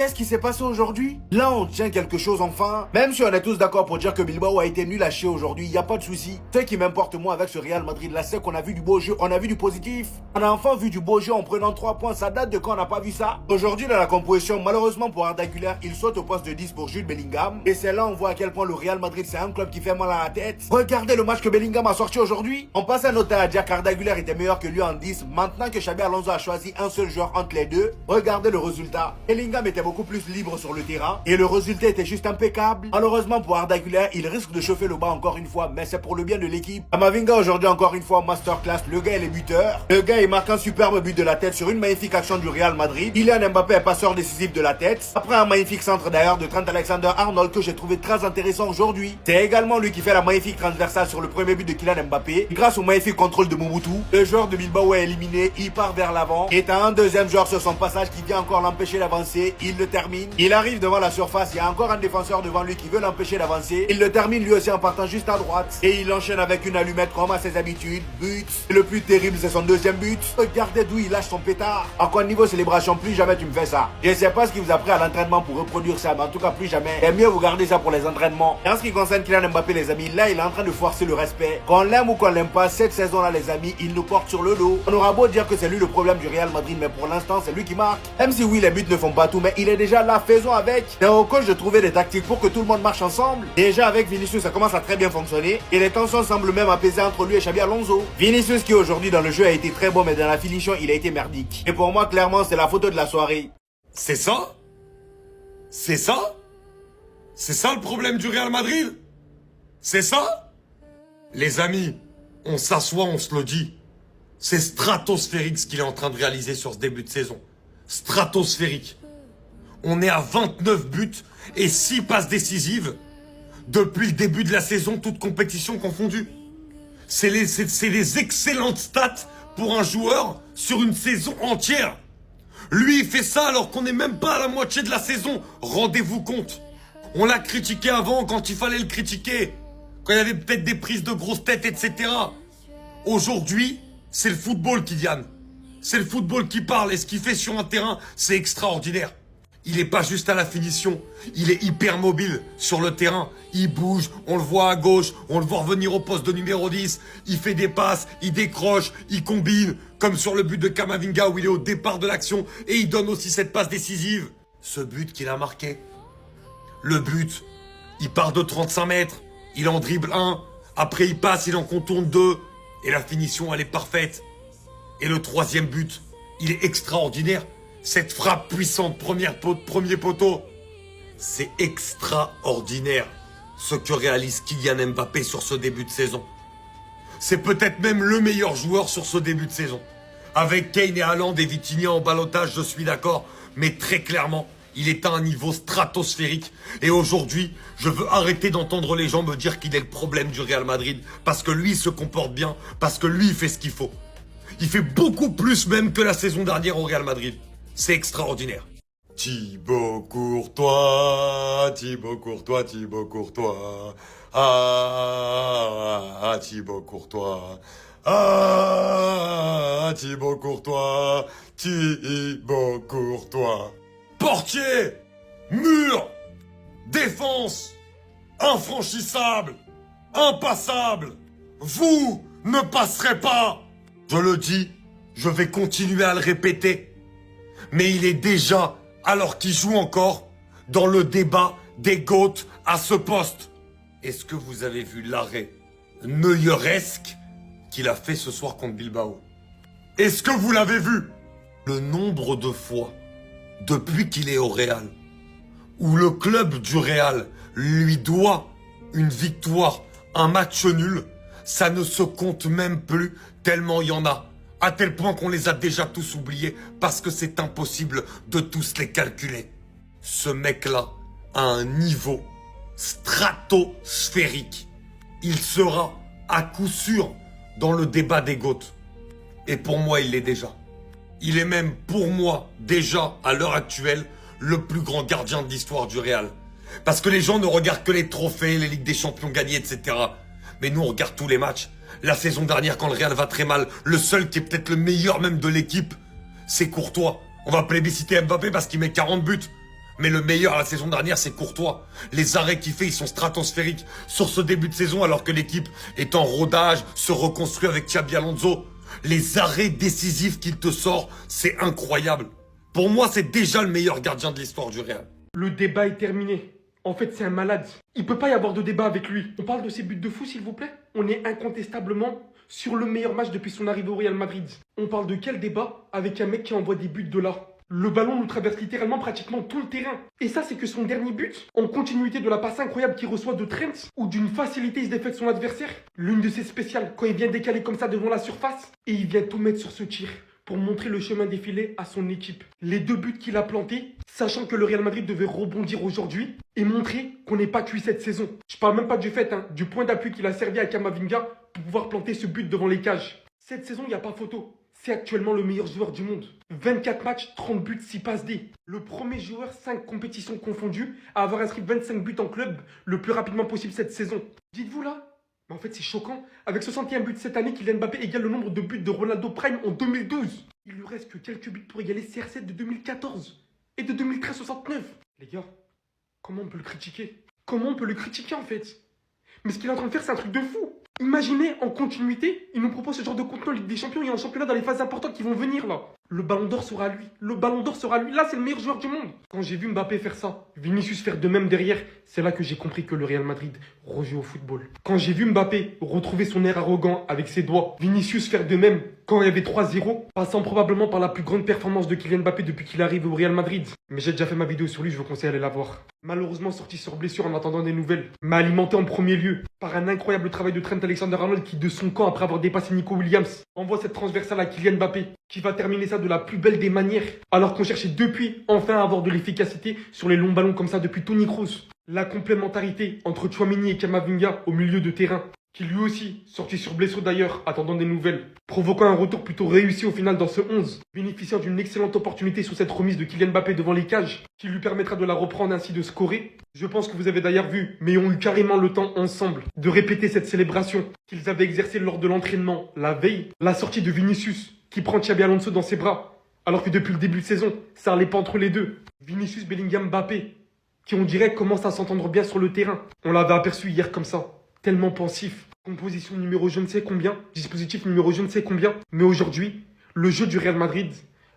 Qu'est-ce qui s'est passé aujourd'hui? Là, on tient quelque chose enfin. Même si on est tous d'accord pour dire que Bilbao a été nul à chier aujourd'hui, y a pas de souci. Ce qui m'importe moi avec ce Real Madrid là, c'est qu'on a vu du beau jeu, on a vu du positif. On a enfin vu du beau jeu en prenant 3 points. Ça date de quand on n'a pas vu ça? Aujourd'hui, dans la composition, malheureusement pour Arda Güler, il saute au poste de 10 pour Jude Bellingham. Et c'est là on voit à quel point le Real Madrid c'est un club qui fait mal à la tête. Regardez le match que Bellingham a sorti aujourd'hui. On passe à noter à dire qu'Arda Güler était meilleur que lui en 10. Maintenant que Xabi Alonso a choisi un seul joueur entre les deux, regardez le résultat. Bellingham était beaucoup plus libre sur le terrain et le résultat était juste impeccable. Malheureusement pour Arda Güler, il risque de chauffer le bas encore une fois, mais c'est pour le bien de l'équipe. Kamavinga aujourd'hui encore une fois masterclass, le gars il est buteur. Le gars il marque un superbe but de la tête sur une magnifique action du Real Madrid. Kylian Mbappé est passeur décisif de la tête. Après un magnifique centre d'ailleurs de Trent Alexander-Arnold que j'ai trouvé très intéressant aujourd'hui. C'est également lui qui fait la magnifique transversale sur le premier but de Kylian Mbappé. Grâce au magnifique contrôle de Mobutu, le joueur de Bilbao est éliminé, il part vers l'avant. Et t'as un deuxième joueur sur son passage qui vient encore l'empêcher d'avancer. Il le termine. Il arrive devant la surface, il y a encore un défenseur devant lui qui veut l'empêcher d'avancer. Il le termine lui aussi en partant juste à droite. Et il enchaîne avec une allumette comme à ses habitudes. But. Et le plus terrible c'est son deuxième but. Regardez d'où il lâche son pétard. Encore niveau célébration, plus jamais tu me fais ça. Je sais pas ce qui vous a pris à l'entraînement pour reproduire ça, mais en tout cas plus jamais. Et mieux vous gardez ça pour les entraînements. Et en ce qui concerne Kylian Mbappé les amis, là il est en train de forcer le respect. Qu'on l'aime ou qu'on l'aime pas, cette saison là les amis, il nous porte sur le dos. On aura beau dire que c'est lui le problème du Real Madrid, mais pour l'instant c'est lui qui marque. Même si oui les buts ne font pas tout, mais il est déjà là, faisons avec. C'est au coach de trouver des tactiques pour que tout le monde marche ensemble. Déjà avec Vinicius ça commence à très bien fonctionner. Et les tensions semblent même apaiser entre lui et Xabi Alonso. Vinicius qui aujourd'hui dans le jeu a été très bon, mais dans la finition il a été merdique. Et pour moi clairement c'est la photo de la soirée. C'est ça? C'est ça? C'est ça le problème du Real Madrid? C'est ça? Les amis, on s'assoit, on se le dit. C'est stratosphérique ce qu'il est en train de réaliser sur ce début de saison. Stratosphérique. On est à 29 buts et 6 passes décisives depuis le début de la saison, toutes compétitions confondues. C'est des excellentes stats pour un joueur sur une saison entière. Lui, il fait ça alors qu'on n'est même pas à la moitié de la saison. Rendez-vous compte. On l'a critiqué avant quand il fallait le critiquer. Quand il y avait peut-être des prises de grosses têtes, etc. Aujourd'hui, c'est le football, Kylian. C'est le football qui parle. Et ce qu'il fait sur un terrain, c'est extraordinaire. Il est pas juste à la finition. Il est hyper mobile sur le terrain. Il bouge, on le voit à gauche, on le voit revenir au poste de numéro 10. Il fait des passes, il décroche, il combine. Comme sur le but de Kamavinga où il est au départ de l'action. Et il donne aussi cette passe décisive. Ce but qu'il a marqué. Le but, il part de 35 mètres. Il en dribble un. Après il passe, il en contourne deux. Et la finition, elle est parfaite. Et le troisième but, il est extraordinaire. Cette frappe puissante, premier poteau. C'est extraordinaire ce que réalise Kylian Mbappé sur ce début de saison. C'est peut-être même le meilleur joueur sur ce début de saison. Avec Kane et Haaland et Vitinha en ballottage, je suis d'accord. Mais très clairement, il est à un niveau stratosphérique. Et aujourd'hui, je veux arrêter d'entendre les gens me dire qu'il est le problème du Real Madrid. Parce que lui, il se comporte bien. Parce que lui, il fait ce qu'il faut. Il fait beaucoup plus même que la saison dernière au Real Madrid. C'est extraordinaire. Thibaut Courtois, Thibaut Courtois, Thibaut Courtois. Ah, Thibaut Courtois. Ah, Thibaut Courtois, Thibaut Courtois. Portier, mur, défense, infranchissable, impassable. Vous ne passerez pas. Je le dis, je vais continuer à le répéter. Mais il est déjà, alors qu'il joue encore, dans le débat des GOAT à ce poste. Est-ce que vous avez vu l'arrêt neueresque qu'il a fait ce soir contre Bilbao? Est-ce que vous l'avez vu? Le nombre de fois, depuis qu'il est au Real, où le club du Real lui doit une victoire, un match nul, ça ne se compte même plus tellement il y en a. À tel point qu'on les a déjà tous oubliés parce que c'est impossible de tous les calculer. Ce mec-là a un niveau stratosphérique. Il sera à coup sûr dans le débat des GOAT. Et pour moi, il l'est déjà. Il est même pour moi déjà, à l'heure actuelle, le plus grand gardien de l'histoire du Real. Parce que les gens ne regardent que les trophées, les Ligues des Champions gagnées, etc. Mais nous, on regarde tous les matchs. La saison dernière, quand le Real va très mal, le seul qui est peut-être le meilleur même de l'équipe, c'est Courtois. On va plébisciter Mbappé parce qu'il met 40 buts. Mais le meilleur la saison dernière, c'est Courtois. Les arrêts qu'il fait, ils sont stratosphériques sur ce début de saison alors que l'équipe est en rodage, se reconstruit avec Xabi Alonso. Les arrêts décisifs qu'il te sort, c'est incroyable. Pour moi, c'est déjà le meilleur gardien de l'histoire du Real. Le débat est terminé. En fait, c'est un malade. Il peut pas y avoir de débat avec lui. On parle de ses buts de fou, s'il vous plaît. On est incontestablement sur le meilleur match depuis son arrivée au Real Madrid. On parle de quel débat avec un mec qui envoie des buts de là? Le ballon nous traverse littéralement pratiquement tout le terrain. Et ça, c'est que son dernier but, en continuité de la passe incroyable qu'il reçoit de Trent, ou d'une facilité il se défait de son adversaire. L'une de ses spéciales, quand il vient décaler comme ça devant la surface, et il vient tout mettre sur ce tir pour montrer le chemin défilé à son équipe. Les 2 buts qu'il a plantés, sachant que le Real Madrid devait rebondir aujourd'hui et montrer qu'on n'est pas cuit cette saison. Je parle même pas du fait, du point d'appui qu'il a servi à Camavinga pour pouvoir planter ce but devant les cages. Cette saison, il n'y a pas photo. C'est actuellement le meilleur joueur du monde. 24 matchs, 30 buts, 6 passes D. Le premier joueur, 5 compétitions confondues, à avoir inscrit 25 buts en club le plus rapidement possible cette saison. Dites-vous là? Mais en fait, c'est choquant. Avec 61 buts cette année, Kylian Mbappé égale le nombre de buts de Ronaldo Prime en 2012. Il lui reste que quelques buts pour égaler CR7 de 2014 et de 2013-69. Les gars, comment on peut le critiquer? Comment on peut le critiquer en fait? Mais ce qu'il est en train de faire, c'est un truc de fou. Imaginez, en continuité, il nous propose ce genre de contenu en Ligue des Champions et en championnat dans les phases importantes qui vont venir là. Le ballon d'or sera lui. Le ballon d'or sera lui. Là, c'est le meilleur joueur du monde. Quand j'ai vu Mbappé faire ça, Vinicius faire de même derrière, c'est là que j'ai compris que le Real Madrid rejoue au football. Quand j'ai vu Mbappé retrouver son air arrogant avec ses doigts, Vinicius faire de même quand il y avait 3-0, passant probablement par la plus grande performance de Kylian Mbappé depuis qu'il arrive au Real Madrid. Mais j'ai déjà fait ma vidéo sur lui, je vous conseille d'aller la voir. Malheureusement sorti sur blessure en attendant des nouvelles, m'a alimenté en premier lieu par un incroyable travail de Trent Alexander-Arnold qui, de son camp après avoir dépassé Nico Williams, envoie cette transversale à Kylian Mbappé qui va terminer ça de la plus belle des manières, alors qu'on cherchait depuis enfin à avoir de l'efficacité sur les longs ballons comme ça depuis Toni Kroos. La complémentarité entre Tchouaméni et Camavinga au milieu de terrain, qui lui aussi, sorti sur blessure d'ailleurs, attendant des nouvelles, provoquant un retour plutôt réussi au final dans ce 11, bénéficiant d'une excellente opportunité sur cette remise de Kylian Mbappé devant les cages, qui lui permettra de la reprendre ainsi de scorer. Je pense que vous avez d'ailleurs vu, mais ont eu carrément le temps ensemble de répéter cette célébration qu'ils avaient exercée lors de l'entraînement la veille, la sortie de Vinicius, qui prend Xabi Alonso dans ses bras, alors que depuis le début de saison, ça allait pas entre les deux. Vinicius, Bellingham, Mbappé, qui on dirait commencent à s'entendre bien sur le terrain. On l'avait aperçu hier comme ça, tellement pensif. Composition numéro je ne sais combien, dispositif numéro je ne sais combien. Mais aujourd'hui, le jeu du Real Madrid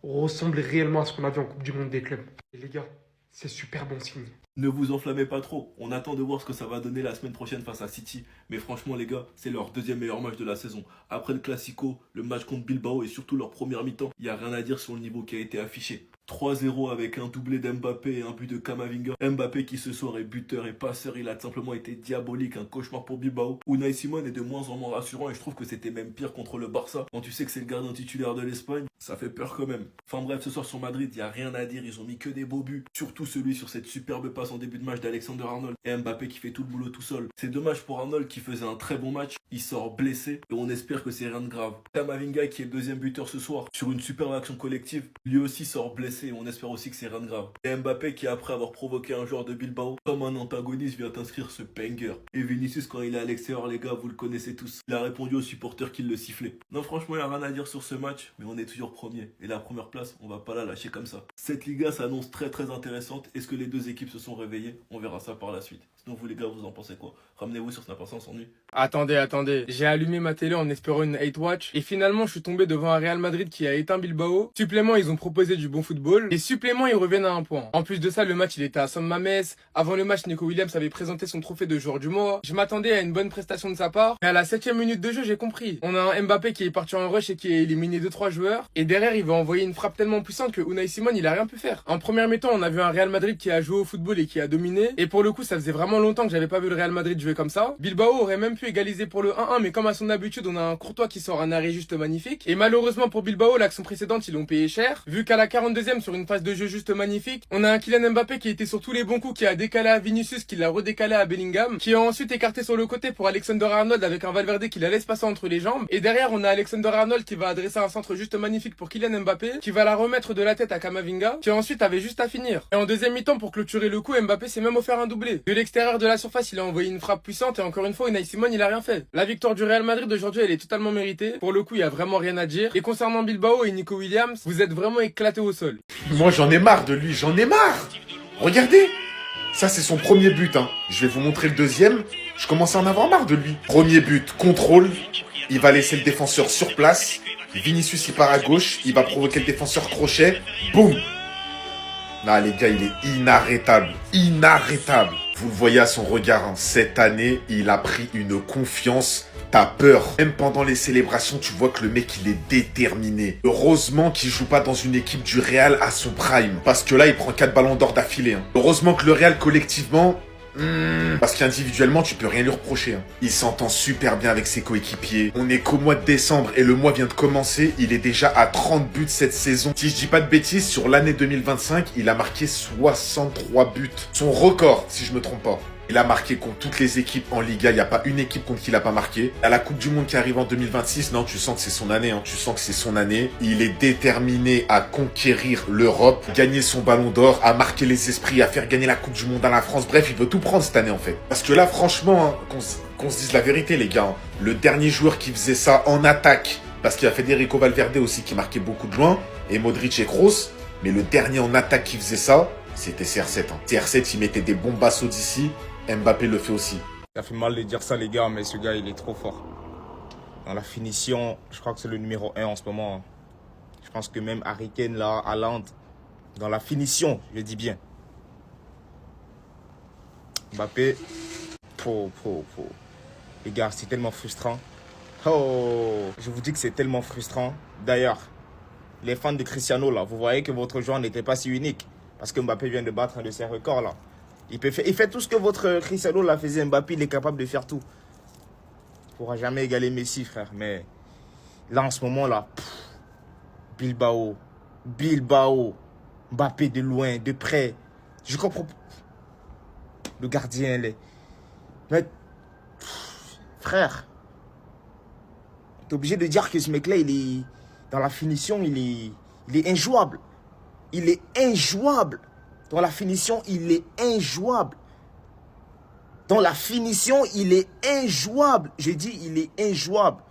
ressemble réellement à ce qu'on a vu en Coupe du Monde des clubs. Et les gars, c'est super bon signe. Ne vous enflammez pas trop, on attend de voir ce que ça va donner la semaine prochaine face à City. Mais franchement les gars, c'est leur deuxième meilleur match de la saison. Après le Classico, le match contre Bilbao et surtout leur première mi-temps, il n'y a rien à dire sur le niveau qui a été affiché. 3-0 avec un doublé d'Mbappé et un but de Camavinga. Mbappé qui ce soir est buteur et passeur, il a simplement été diabolique, un cauchemar pour Bilbao. Unai Simon est de moins en moins rassurant et je trouve que c'était même pire contre le Barça. Quand tu sais que c'est le gardien titulaire de l'Espagne, ça fait peur quand même. Enfin bref, ce soir sur Madrid, il n'y a rien à dire, ils ont mis que des beaux buts. Surtout celui sur cette superbe passe en début de match d'Alexander Arnold et Mbappé qui fait tout le boulot tout seul. C'est dommage pour Arnold qui faisait un très bon match, il sort blessé et on espère que c'est rien de grave. Camavinga qui est le deuxième buteur ce soir sur une superbe action collective, lui aussi sort blessé et on espère aussi que c'est rien de grave. Et Mbappé qui après avoir provoqué un joueur de Bilbao, comme un antagoniste vient inscrire ce banger. Et Vinicius quand il est à l'extérieur les gars, vous le connaissez tous. Il a répondu aux supporters qui le sifflaient. Non franchement il n'y a rien à dire sur ce match, mais on est toujours premier. Et la première place, on va pas la lâcher comme ça. Cette Liga s'annonce très très intéressante. Est-ce que les deux équipes se sont réveillées? On verra ça par la suite. Sinon vous les gars, vous en pensez quoi? Ramenez-vous sur Snap, on s'ennuie. Attendez. J'ai allumé ma télé en espérant une hate watch. Et finalement, je suis tombé devant un Real Madrid qui a éteint Bilbao. Supplément, ils ont proposé du bon football. Et supplément, ils reviennent à un point. En plus de ça, le match, il était à San Mamés. Avant le match, Nico Williams avait présenté son trophée de joueur du mois. Je m'attendais à une bonne prestation de sa part. Mais à la 7e minute de jeu, j'ai compris. On a un Mbappé qui est parti en rush et qui a éliminé 2-3 joueurs. Et derrière, il va envoyer une frappe tellement puissante que Unai Simon, il a rien pu faire. En première mi-temps, on a vu un Real Madrid qui a joué au football et qui a dominé. Et pour le coup, ça faisait vraiment longtemps que j'avais pas vu le Real Madrid jouer comme ça. Bilbao aurait même pu égaliser pour le 1-1, mais comme à son habitude, on a un Courtois qui sort un arrêt juste magnifique. Et malheureusement pour Bilbao, l'action précédente, ils l'ont payé cher. Vu qu'à la 42e, sur une phase de jeu juste magnifique, on a un Kylian Mbappé qui était sur tous les bons coups, qui a décalé à Vinicius, qui l'a redécalé à Bellingham, qui a ensuite écarté sur le côté pour Alexander Arnold avec un Valverde qui la laisse passer entre les jambes. Et derrière, on a Alexander Arnold qui va adresser un centre juste magnifique pour Kylian Mbappé, qui va la remettre de la tête à Camavinga, qui ensuite avait juste à finir. Et en deuxième mi-temps, pour clôturer le coup, Mbappé s'est même offert un doublé. De l'extérieur de la surface, il a envoyé une frappe puissante et encore une fois, Unai Simon, il a rien fait. La victoire du Real Madrid aujourd'hui, elle est totalement méritée. Pour le coup, il y a vraiment rien à dire. Et concernant Bilbao et Nico Williams, vous êtes vraiment éclatés au sol. Moi j'en ai marre de lui, j'en ai marre. Regardez. Ça, c'est son premier but. Hein. Je vais vous montrer le deuxième. Je commence à en avoir marre de lui. Premier but, contrôle. Il va laisser le défenseur sur place. Vinicius, il part à gauche. Il va provoquer le défenseur crochet. Boum. Non, les gars, il est inarrêtable. Inarrêtable. Vous le voyez à son regard. Hein. Cette année, il a pris une confiance. T'as peur. Même pendant les célébrations, tu vois que le mec, il est déterminé. Heureusement qu'il joue pas dans une équipe du Real à son prime. Parce que là, il prend 4 ballons d'or d'affilée. Hein. Heureusement que le Real, collectivement... parce qu'individuellement, tu peux rien lui reprocher. Hein. Il s'entend super bien avec ses coéquipiers. On est qu'au mois de décembre et le mois vient de commencer. Il est déjà à 30 buts cette saison. Si je dis pas de bêtises, sur l'année 2025, il a marqué 63 buts. Son record, si je me trompe pas. Il a marqué contre toutes les équipes en Liga. Il n'y a pas une équipe contre qui il n'a pas marqué. À la Coupe du Monde qui arrive en 2026, non, tu sens que c'est son année. Hein. Tu sens que c'est son année. Il est déterminé à conquérir l'Europe, gagner son ballon d'or, à marquer les esprits, à faire gagner la Coupe du Monde à la France. Bref, il veut tout prendre cette année en fait. Parce que là, franchement, hein, qu'on se dise la vérité les gars, hein, le dernier joueur qui faisait ça en attaque, parce qu'il y a Federico Valverde aussi qui marquait beaucoup de loin, et Modric et Kroos, mais le dernier en attaque qui faisait ça, c'était CR7. Hein. CR7, il mettait des bombassos d'ici. Mbappé le fait aussi. Ça fait mal de dire ça les gars, mais ce gars il est trop fort. Dans la finition, je crois que c'est le numéro 1 en ce moment. Je pense que même Harry Kane là, Haaland, dans la finition, je dis bien. Mbappé, les gars, c'est tellement frustrant. Oh, je vous dis que c'est tellement frustrant. D'ailleurs, les fans de Cristiano là, vous voyez que votre joueur n'était pas si unique. Parce que Mbappé vient de battre un de ses records là. Il fait tout ce que votre Cristiano l'a faisait. Mbappé, il est capable de faire tout. Il ne pourra jamais égaler Messi, frère. Mais là, en ce moment-là, Bilbao. Mbappé de loin, de près. Je comprends. Le gardien, mais, frère, tu es obligé de dire que ce mec-là, il est dans la finition, il est injouable. Il est injouable. Dans la finition, il est injouable. Dans la finition, il est injouable. J'ai dit, il est injouable.